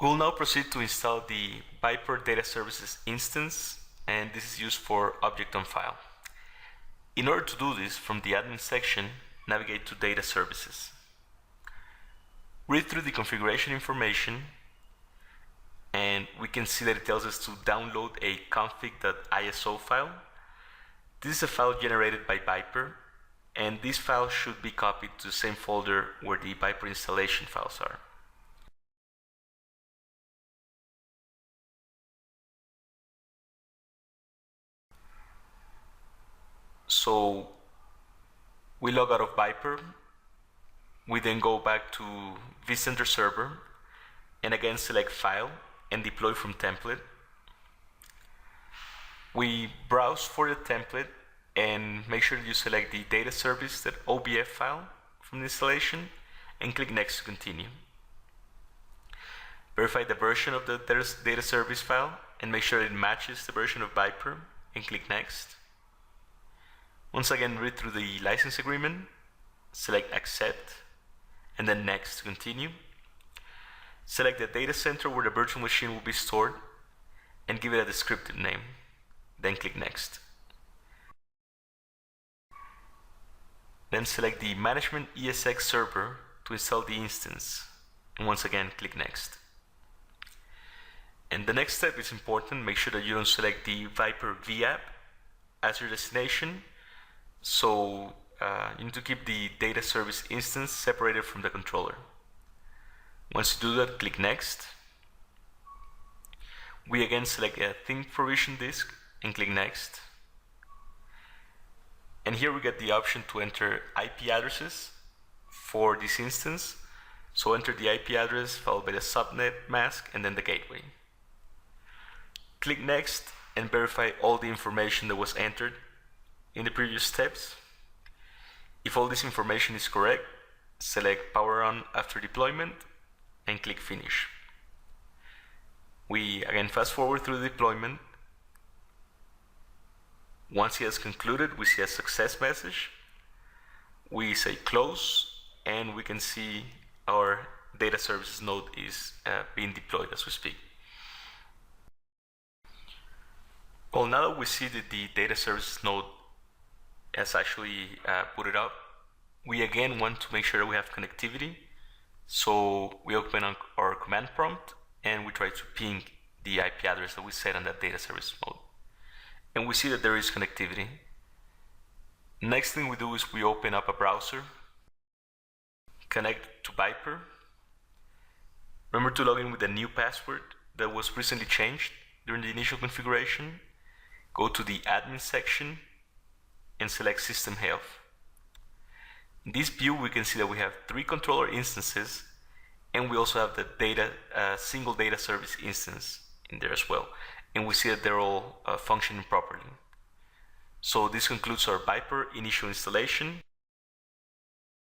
We'll now proceed to install the ViPR Data Services instance, and this is used for Object on File. In order to do this, from the admin section, navigate to Data Services. Read through the configuration information, and we can see that it tells us to download a config.iso file. This is a file generated by ViPR, and this file should be copied to the same folder where the ViPR installation files are. So we log out of ViPR, we then go back to vCenter Server, and again select File and Deploy from Template. We browse for the template and make sure you select the data service.obf file from the installation and click Next to continue. Verify the version of the data service file and make sure it matches the version of ViPR and click Next. Once again, read through the license agreement, select Accept, and then Next to continue. Select the data center where the virtual machine will be stored and give it a descriptive name. Then click Next. Then select the Management ESX server to install the instance, and once again click Next. And the next step is important. Make sure that you don't select the ViPR vApp as your destination. So you need to keep the data service instance separated from the controller. Once you do that, click Next. We again select a thin provision disk and click Next. And here we get the option to enter IP addresses for this instance. So enter the IP address followed by the subnet mask and then the gateway. Click Next and verify all the information that was entered in the previous steps. If all this information is correct, select Power On after deployment and click Finish. We again fast forward through the deployment. Once it has concluded, we see a success message. We say Close, and we can see our data services node is being deployed as we speak. Well, now that we see that the data services node has actually booted up, we again want to make sure that we have connectivity. So we open our command prompt and we try to ping the IP address that we set on that data service node. And we see that there is connectivity. Next thing we do is we open up a browser, connect to ViPR. Remember to log in with a new password that was recently changed during the initial configuration. Go to the admin section and select System Health. In this view, we can see that we have 3 controller instances, and we also have the single data service instance in there as well. And we see that they're all functioning properly. So this concludes our ViPR initial installation.